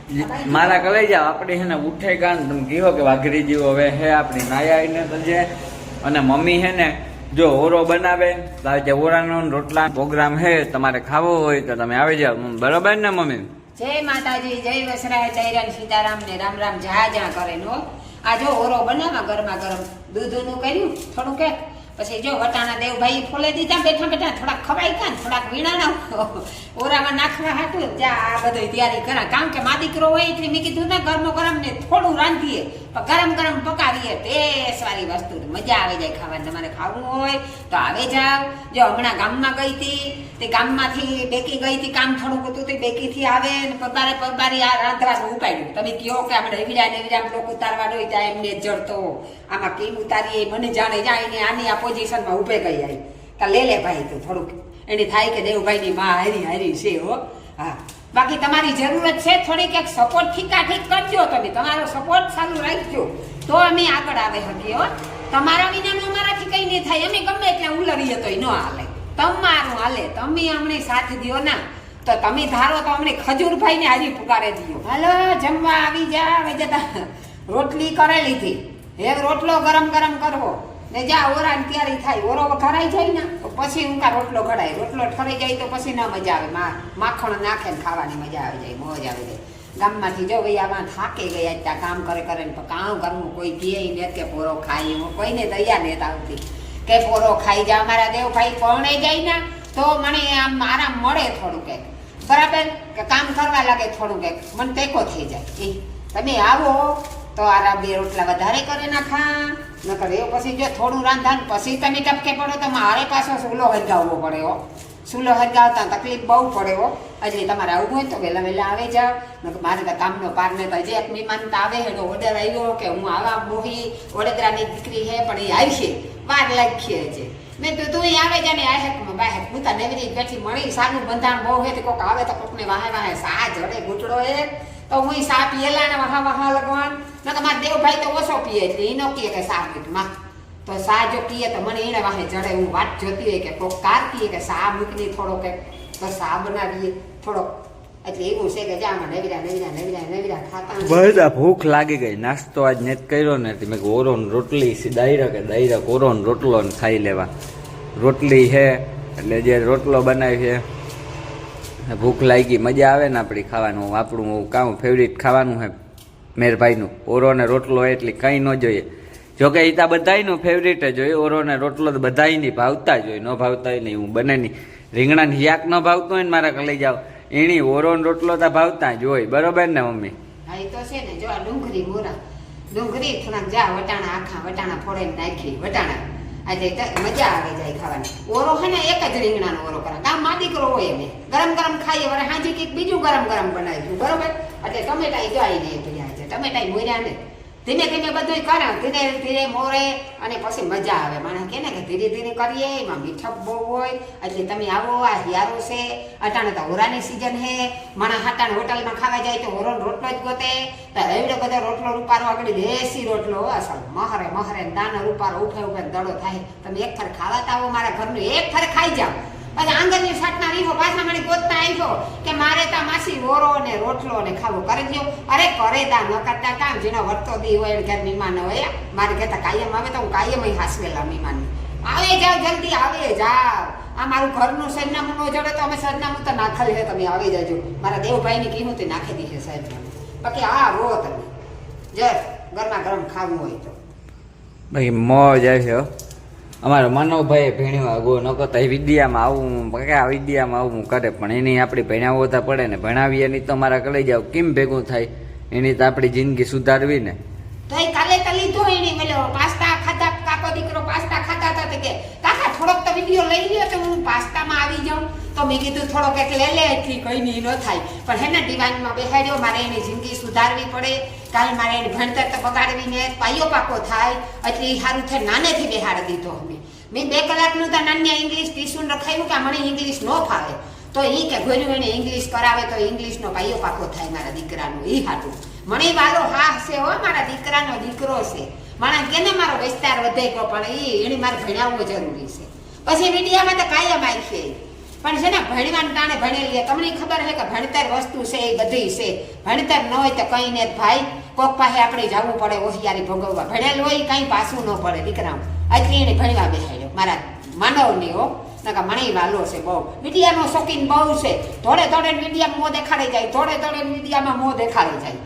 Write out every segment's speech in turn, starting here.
મારા કલાઈ જાવ આપણે હે ને ઉઠે કાન તમે કહો કે વાઘરી જેવો હવે હે આપણી નાયા આવીને તો છે અને મમ્મી હે ને જો ઓરો બનાવે તો આજે ઓરાનો રોટલા પ્રોગ્રામ હે તમારે ખાવો હોય તો તમે આવી જાવ બરોબર ને મમ્મી? જય માતાજી, જય વસરાય, જય રામ સીતારામ ને રામ રામ જા જા કરે નો. આ જો ઓરો બનાવવા ગરમા ગરમ દૂધનું કર્યું થોડું કે પછી જો વટાણા દેવભાઈ ફોલે દીધા બેઠા બેઠા થોડાક ખવાઈ ગયા ને થોડાક વીણાના ઓરામાં નાખવા હાટું ત્યાં આ બધી તૈયારી કરા. કારણ કે મા દીકરો હોય એટલે મેં કીધું ને ગરમો ગરમ ને થોડું રાંધીએ પણ ગરમ ગરમ પકાવીએ ટેસ્ટ વાળી વસ્તુ મજા આવી જાય ખાવાની. તમારે ખાવું હોય તો આવે જાવ. જો હમણાં ગામમાં ગઈ હતી તે ગામમાંથી બેકી ગઈ હતી, કામ થોડુંક હતું તે બેકીથી આવે ને પરબારી આ રાંધવાનું ઉપાડ્યું. તમે કહો કે આપણે એવી લોકો ઉતારવા હોય ત્યાં એમને જડતો આમાં કેમ ઉતારીએ મને જાણે જાય ને આની આ પોઝિશનમાં ઉભે ગઈ આવી તા લે ભાઈ તું થોડુંક એની થાય કે દેવભાઈની માં હારી છે હો. હા બાકી તમારી જરૂરત છે થોડીક એક સપોર્ટ ઠીક કરજો. તમે તમારો સપોર્ટ ચાલુ રાખજો તો અમે આગળ આવે શકીએ હો. તમારા વિનાનું અમારાથી કઈ નહીં થાય. અમે ગમે એટલે ઉલરીએ તોય ન હાલે, તમારું હાલે. તમે અમને સાથ દો ના તો તમે ધારો તો અમને ખજૂરભાઈ ને હાજી પુકારે દો. હાલો જમવા આવી જા જતા રોટલી કરેલી હતી એક રોટલો ગરમ કરવો ને જા ઓરા તૈયારી થાય. ઓરો ઠરાઈ જાય ને તો પછી ઊંકા રોટલો ઘડાય. રોટલો ઠરાઈ જાય તો પછી ના મજા આવે. માખણ નાખે ને ખાવાની મજા આવી જાય, મોજ આવી જાય. ગામમાંથી જો ભાઈ આમાં થાકી ગયા ત્યાં કામ કરે ને કામ કરવું કોઈ કહે ને કે પોરો ખાઈ હું કોઈને દયા ને આવતી કે પોરો ખાઈ જા. અમારા દેવભાઈ પરણે જાય ને તો મને આમ આરામ મળે થોડું કંઈક બરાબર કે કામ કરવા લાગે થોડું કંઈક મને ટેકો થઈ જાય. તમે આવો તો આરા બે રોટલા વધારે કરી નાખા નકર એ પછી જો થોડું રાંધા પછી તમે ટપકે પડો તો મારે પાછો સૂલો હરગાવવો પડે હો. સૂલો હરગાવતા તકલીફ બહુ પડે હો. હજી તમારે આવું હોય તો વહેલા આવે જાવ. મારે તો કામનો પાર ને તો હજી એક મહેમાન તો આવે એનો ઓર્ડર આવ્યો કે હું આવા મોહી વડોદરાની દીકરી હે પણ એ આવશે વાર લાગીએ છે. મેં તો તું આવે છે ને આહેકમાં બાહેક હું તો નવરી બેઠી મળી સાનું બંધાણ બહુ હે કોક આવે તો કોકને વાહે સા જડે ઘૂંટડો એ તો હું સા પીએલા ને વહા લગવાન ના તમારા દેવભાઈ તો ઓછો પીએ એટલે એનો કહે કે સા પીટમાં તો સા જો પીએ તો મને એને વાહે જડે. હું વાત જોતી હોય કે કોક કાર પીએ કે સા મૂકની થોડો કે તો સા બનાવીએ થોડોક એટલે એવું છે કે જામાં નવીરા ખાતા બધા ભૂખ લાગી ગઈ. નાસ્તો આજ નેત કર્યો ને મેં ઓરો રોટલી દાયરા ઓરો રોટલો ને ખાઈ લેવા. રોટલી છે એટલે જે રોટલો બનાવી છે ભૂખ લાગી મજા આવે ને આપણી ખાવાનું. આપણું કામ ફેવરિટ ખાવાનું છે મેરભાઈનું ઓરો ને રોટલો એટલે કંઈ ન જોઈએ. જોકે એ તો બધાયનું ફેવરિટ જ હોય. ઓરો ને રોટલો તો બધાયની ભાવતા જ હોય, ન ભાવતા હોય નહીં. હું બનેની રીંગણાની શાક ન ભાવતું હોય ને મારા લઈ જાવ એની ઓરો ને રોટલો તો ભાવતા જ હોય. બરોબર ને મમ્મી? હા એ તો છે ને. જો આ ડુંગળી થોડાક જા વટાણા ફોડે નાખી વટાણા આજે મજા આવે જાય ખાવાની. ઓરો છે ને એક જ રીંગણાનો ઓરો કરે. ગામ માં દીકરો હોય એને ગરમ ખાઈએ વરે હાજી કંઈક બીજું ગરમ બનાવ્યું બરોબર. એટલે ટમેટા જોઈ ને પીડ્યા છે ટમેટા મોર્યા ને ધીમે બધું કરે ધીરે ધીરે મોરે અને પછી મજા આવે. માણસ કે ને કે ધીરે ધીરે કરીએ એમાં મીઠપ બહુ હોય. એટલે તમે આવો આ હિયારો છે અટાણે તો ઓરાની સિઝન હે. માણસ હાટાને હોટલમાં ખાવા જાય તો ઓરો રોટલો જ ગોતે તો એવડો બધો રોટલો રૂપારો આગળ દેશી રોટલો અસલ મહરે દાનો રૂપારો ઉફે દડો થાય. તમે એક ફર ખાવા તો આવો મારા ઘરનું એક ફર ખાઈ જાઓ પછી આંગણની સાટના રીહો પાછા મને ગોતતા આવ્યો કે મારે તા માસી ઓરો ને રોટલો ને ખાવું કરી દો. અરે કરે તા ન કરતા કામ જેનો વર્તો દી હોય ઘર મહેમાન હોય. મારે કહેતા કાયમ આવે તો હું કાયમ હાસવેલા મહેમાન આવે જાવ જલ્દી આવે જાવ. આ મારું ઘરનું સરનામું ન જોડે તો અમે સરનામું તો નાખેલ છે. તમે આવી જાજો. મારા દેવભાઈની કિંમત નાખી દીધી સરનામું. બાકી આ રો તમે જય ગરમા ગરમ ખાવું હોય તો ભાઈ મોજ આવશે. અમારો માનવભાઈ ભેણ્યો આગો ન કરતા એ વિદ્યામાં આવું કરે પણ એની આપણી ભણાવતા પડે ને ભણાવીએ નહીં તો મારા કલાઈ જાવ કેમ ભેગું થાય. એની તો આપણી જિંદગી સુધારવી ને. તો કાલે તો લીધો એને મેલો પાસ્તા ખાતા કાકો દીકરો પાસ્તા ખાતા હતા કે કાકા થોડોક તો વિડીયો લઈ લ્યો તો હું પાસ્તામાં આવી જાઉં. તો મેં કીધું થોડોક એક લે એટલી કઈ નહીં ન થાય પણ હેને ડિવાઇનમાં બેહાડ્યો. મારે એની જિંદગી સુધારવી પડે. કાલ મારે એની ભણતર તો બગાડવીને પાયો પાકો થાય એટલે એ સારું થાય નાનેથી બેહાડી દીધો. મેં 2 કલાકનું તો નાન્યા ઇંગ્લિશ ટ્યુશન રખાયું કે મને ઇંગ્લિશ ન ફાવે તો એ કે ગોર્યું એને ઇંગ્લિશ કરાવે તો ઇંગ્લિશનો પાયો પાકો થાય મારા દીકરાનો. એ હાટું મને વાલો હા છે હો મારા દીકરાનો દીકરો છે. માણસ કે ને મારો વિસ્તાર વધે ગયો પણ એને મારે ભણાવવો જરૂરી છે. પછી મીડિયામાં તો કાયમ આવી પણ છે ને ભણવાનું તાણે ભણેલી તમને ખબર છે કે ભણતર વસ્તુ છે એ બધી છે. ભણતર ન હોય તો કઈ ને ભાઈ કોક પાસે આપણે જવું પડે હોશિયારી ભોગવવા. ભણેલ હોય કઈ પાછું ન પડે દીકરા. એટલી એને ભણવા બેસાડ્યો મારા માનવની હો. નકા મને વાલો છે બહુ. મીડિયાનો શોખીન બહુ છે. થોડે થોડે મીડિયામાં મોં દેખાડી જાય, થોડે થોડે મીડિયામાં મોં દેખાડી જાય.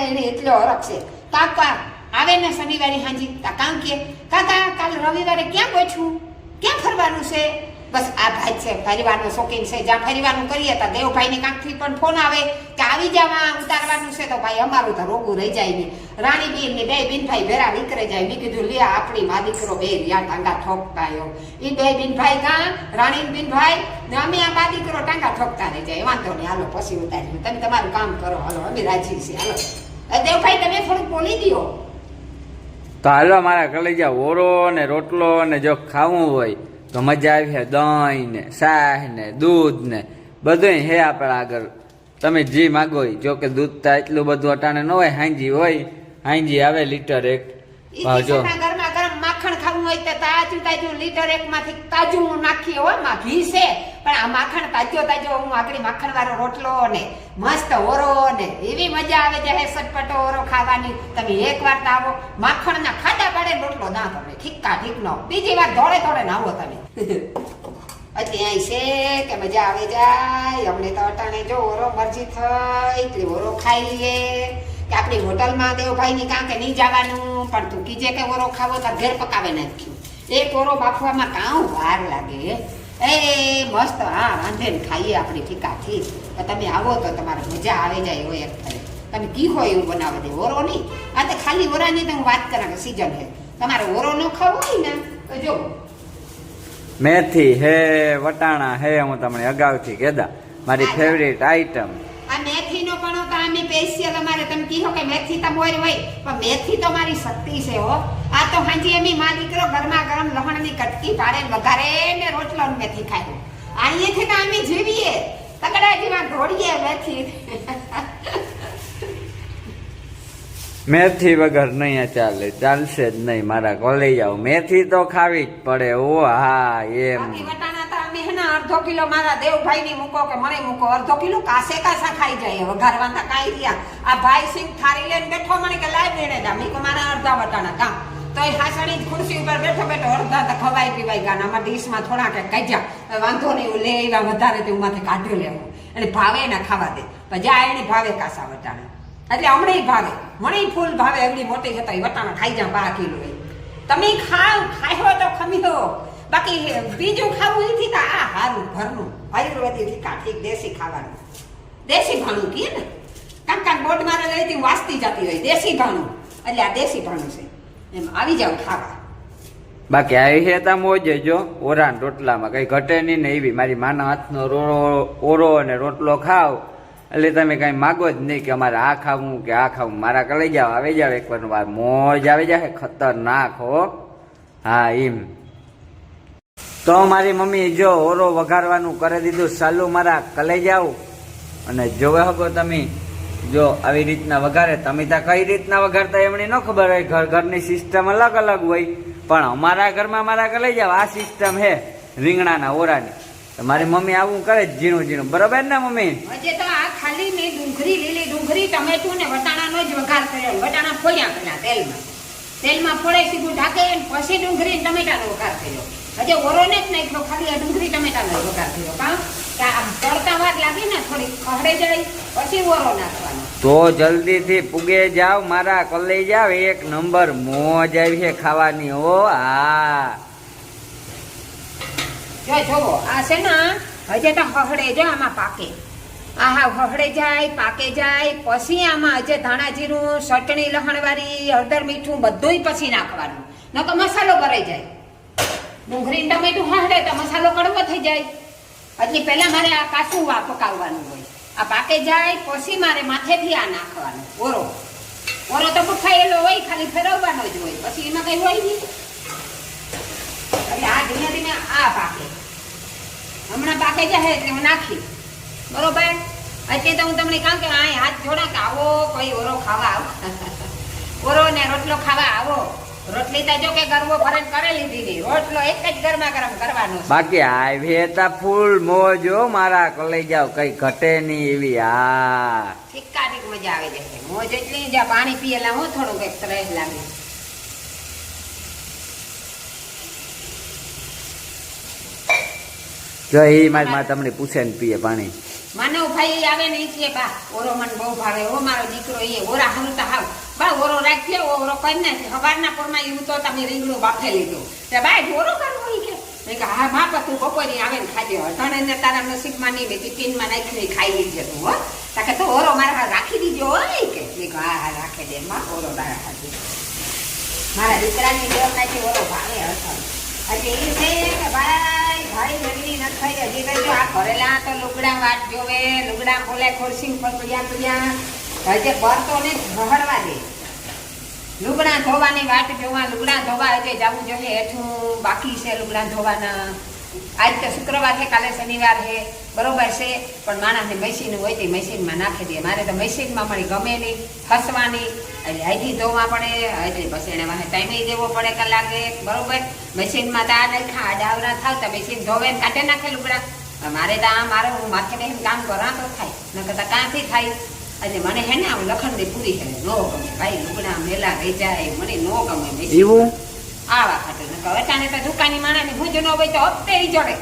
એને એટલો હરખ છે. કાકા આવે ને શનિવારે હાંજી કામ કે કાકા કાલ રવિવારે ક્યાં પહોંચવું, ક્યાં ફરવાનું છે? બસ આ ભાઈ છે ફરવાનો શોખીન છે. જ્યાં ફરવાનું કરીએ તો દેવભાઈની કાંકથી પણ ફોન આવે કે આવી જવા ઉતારવાનું છે. તો ભાઈ અમારું તો રોગું રહી જાય ને. રાણીબેન ને બે બિનભાઈ ભેરા નીકળે જાય. મેં કીધું લે આપણી મા દીકરો બે રિયા ટાંગા ઠોકતાયો. એ બે બિનભાઈ કા રાણી બિનભાઈ ને અમે આ મા દીકરો ટાંગા ઠોકતા રહી જાય. વાંધો નહીં હાલો પછી ઉતાર્યું. તમે તમારું કામ કરો હાલો અમે રાજી છીએ હાલો. દેવભાઈ તમે થોડુંક બોલી દો. તો હાલો મારા કલેજા ઓરો ને રોટલો ને જો ખાવું હોય તો મજા આવી છે. દહીં ને શાહ ને દૂધ ને બધું હે આપણા આગળ. તમે જે માગો જો કે દૂધ તો એટલું બધું અટાણે ન હોય. હાંજી હોય, હાંજી આવે લીટર એક. જો ગરમા ગરમ માખણ ખાવું હોય તો તાજું તાજું લીટર એક માંથી તાજું નાખીએ હો. માં ઘી છે પણ આ માખણ તાજો તાજો હું આગળ માખણ વાળો રોટલો ને મસ્ત ઓરો ને એવી મજા આવે છે સટપટો ઓરો ખાવાની. તમે એક વાર તો આવો માખણ ના ખાડા પાડે રોટલો ના તમે ઠીકા ઠીક નો. બીજી વાર દોડે દોડે ના આવો તમે. અત્યારે છે કે મજા આવે જાય. અમને તો અટાણે જો ઓરો મરજી થઈ એટલે ઓરો ખાઈ લઈએ કે આપણી હોટલમાં દેવભાઈ ની કાં કે નહીં જવાનું. પણ તું કીજે કે ઓરો ખાવો તો ઘેર પકાવે નાખ્યું. એક ઓરો બાફવામાં કાં વાર લાગે. એ મસ્ત હા રાંધે ને ખાઈએ આપણે ઠીકાથી. તો તમે આવો તો તમારે મજા આવી જાય હોય એક ફરે. તમે કી હોય એવું બનાવી દે ઓરો નહીં. આ તો ખાલી ઓરાની તો હું વાત કરા કે સિઝન છે. તમારે ઓરો ન ખાવો હોય ને તો જો મેથી હે વટાણા હે. હું તમને અગાઉથી કહેતા મારી ફેવરેટ આઈટમ. આ મેથી નો પણ તો આમે સ્પેશિયલ અમારે તમે કીધો કે મેથી તો મોર હોય પણ મેથી તો મારી શક્તિ છે હો. આ તો હાંજી એમી મા દીકરો ગરમા ગરમ લહણની કટકી પાડે વઘારે ને રોટલો મેથી ખાય. અહીંયાથી તો અમે જીવીએ તગડા જેવા ઢોળીએ મેથી. મેથી વગર નહીં ચાલે, ચાલશે જ નહીં મારા કોલેજ આવું. મેથી તો ખાવી જ પડે. ઓ હા એમ અડધો કિલો મારા દેવભાઈ ની મૂકો કે મને મૂકો. અડધો કિલો કાસે કાસા ખાઈ જાય વઘારવા તા કાઈ રહ્યા. આ ભાઈ સિંહ થારી લઈને બેઠો મને કે લાય બેને જા મીકો મારા અડધા વટાણા કામ. તો એ હાસણી ખુરશી ઉપર બેઠો બેઠો અડધા તો ખવાઈ પીવાઈ ગયા. આમાં ડીશમાં થોડા કે કાઢ્યા વાંધો નહીં લે એવા વધારે તે ઉમાંથી કાઢ્યો લેવું. એટલે ભાવે ના ખાવા દે જા એને ભાવે કાસા વટાણા. એટલે હમણાં ભાવે મને ફૂલ ભાવે. એમની મોટી હતા વટાણા ખાઈ જા 12 કિલો. તમે ખાવ ખાયો તો ખમીઓ. બાકી બીજું ખાવું નથી તો આ હારું ઘરનું આયુર્વેદિક ઠીક દેશી ખાવાનું. દેશી ભાણું કીએ ને કાંક કાંક બોર્ડ મારે લઈ હતી વાંચતી જતી હોય દેશી ભાણું. એટલે આ દેશી ભાણું છે એમ આવી જાવ ખાવા. બાકી આવી છે તા મોજ જો ઓરા ને રોટલામાં કઈ ઘટે નહીં ને. એવી મારી માના હાથનો ઓરો અને રોટલો ખાવ એટલે તમે કઈ માગો જ નહીં કે અમારે આ ખાવું કે આ ખાવું. મારા કલાઈ જાવ આવી જાવ એક વાર મોજ આવી જાય. ખતરનાક હો. હા એમ તો મારી મમ્મી જો ઓરો વઘારવાનું કરી દીધું ચાલુ મારા કલાઈ જાવ. અને જોવે હકો તમે જો આવી રીતના વઘારે. તમે ત્યાં કઈ રીતના વઘારતા એમણે ન ખબર હોય. ઘર ઘરની સિસ્ટમ અલગ અલગ હોય. પણ અમારા ઘરમાં મારા કલાઈ જાવ આ સિસ્ટમ હે રીંગણાના ઓરાની. તો મારી મમ્મી આવું કરે ઝીણું ઝીણું. બરોબર ને મમ્મી? હજે તો આ ખાલી મેં ડુંગળી લીલી ડુંગળી ટમેટું ને વટાણાનો જ વઘાર કર્યો. વટાણા ફોડ્યા પેલા તેલમાં ફોડે સીધું ઢાકે પછી ડુંગળી ટમેટાનો વઘાર કર્યો. હજે ઓરો ને જ નાખ્યો ખાલી આ ડુંગળી ટમેટાનો વઘાર કર્યો. કામ તળતા વાર લાગે ને થોડી ખહડે જાય પછી ઓરો નાખવાનો. તો જલ્દીથી પૂગે જાવ મારા કલાઈ જાવ. એક નંબર મોજ આવી છે ખાવાની. ઓ હા જોવો આ છે ને હજે તો હહડે જો આમાં પાકે. આ હા હહડે જાય પાકે જાય પછી આમાં હજે ધાણા જીરું ચટણી લહણવાળી હળદર મીઠું બધુંય પછી નાખવાનું. નકર મસાલો ભરાઈ જાય. ડુંગળી ટમેટું હહડે તો મસાલો કડવો થઈ જાય. એટલે પહેલા મારે આ કાચું પકાવવાનું હોય. આ પાકે જાય પછી મારે માથેથી આ નાખવાનું ઓરો. ઓરો તો બફાયેલો હોય ખાલી ફેરવવાનો જ હોય પછી એમાં કઈ હોય નહીં. એટલે આ ધીમે ધીમે આ પાકે હમણાં પાકે જાય એટલે હું નાખી બરોબર. એટલે તો હું તમને કહું કે આ હાથ જોડા કે આવો કોઈ ઓરો ખાવા આવો. ઓરો ને રોટલો ખાવા આવો રોટલી તો જો કે ગરબો ભરીને કરેલી દીધી, રોટલો એક જ ગરમા ગરમ કરવાનો છે. બાકી હાઈવે તા ફૂલ મોજ હો મારા કલેજા, કઈ ઘટે નહીં એવી. હા ઠીકાઠીક મજા આવી જશે. મોજ એટલી જ્યાં પાણી પીએલા હું થોડું કઈક ત્રેસ લાગે. જો એ મારી માં તમને પૂછે ને પીએ પાણી. માનવ ભાઈ આવે ને ઈ કે બા ઓરો મને બહુ ભાવે, ઓ મારો દીકરો એ ઓરા હમ તો હાવ બા ઓરો રાખ્યો, ઓરો કરી નાખે. હવારના પોરમાં એવું તો તમે રીંગણું બાફે લીધું તે બા ઓરો કરવો ઈ કે. મેં કહ્યું હા બાપા તું બપોરે આવે ને ખાજે, અટાણે ને તારા નસીબમાં નહીં બે ટિફિનમાં નાખીને ખાઈ લીધે તું હો. તાકે તો ઓરો મારા રાખી દીજો હોય કે. મેં કહ્યું હા હા રાખે દે માં ઓરો તારા ખાધી. મારા દીકરાની દેવનાથી ઓરો ભાવે હતો. હજી એ છે કે ભાઈ ભાઈ નગરી ન થઈ હજી કઈ જો આ ભરેલા તો લુગડા વાટ જોવે, લુગડા ખોલે ખુરશી ઉપર પડ્યા હજી ભરતો ને ભરવા દે. લુગડા ધોવાની વાટ જોવા, લુગડા ધોવા હજી જવું જોઈએ હેઠું બાકી છે લુગડા ધોવાના. આજ તો શુક્રવાર છે, કાલે શનિવાર છે, બરોબર છે, પણ માણસને મશીન હોય તે મશીનમાં નાખી દે. મારે તો મશીનમાં મળી ગમે નહીં, ફસવાની એટલે હજી ધોવા પડે, હજી પછી એને વાહે ટાઈમે દેવો પડે કલાકે, બરોબર. મશીનમાં તો આ નહીં ખા ડાવરા થાવ તો મશીન ધોવે ને કાઢે નાખે લુગડા. મારે તો આ મારે હું માથે બેસીને કામ કરા તો થાય, ન કરતા કાંથી થાય. એટલે મને હે ને આમ લખણની પૂરી છે, નો ગમે ભાઈ લુગડા મેલા રહી જાય, મને નો ગમે મશીન. આવા ખાતે અટાણે તો દુકાની માણસને ભૂજ ન હોય તો હપ્તે ચડે.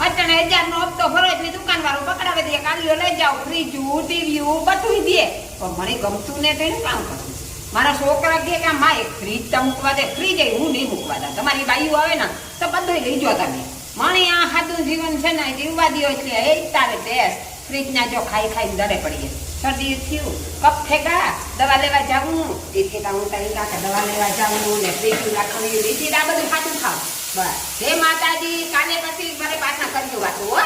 અટાણે 1000 નો હપ્તો ભરો એટલે દુકાન વાળો પકડાવે દે, કાલીઓ લઈ જાઓ, ફ્રીજું ટીવીયું બધું દે. પણ મને ગમતું ને તો એનું કામ કરવું. મારા છોકરા કહે કે માં એક ફ્રીજ તો મૂકવા દે, ફ્રીજ હું નહીં મૂકવા દે. તમારી બાઈઓ આવે ને તો બધું લઈ જો તમે. મને આ સાદું જીવન છે ને જીવવા દો એટલે એ તારે દેશ. ફ્રીજના જો ખાઈ ખાઈને દરે પડીએ, શરદી થયું, કફ થેગા, દવા લેવા જવું, એ થેગા હું તઈ કાકે દવા લેવા જવું ને ફ્રીજ રાખવાની રીતિ આ બધું ખાતું ખાવ. બસ જય માતાજી. કાલે પછી મારે પાછા કરજો વાતું હો.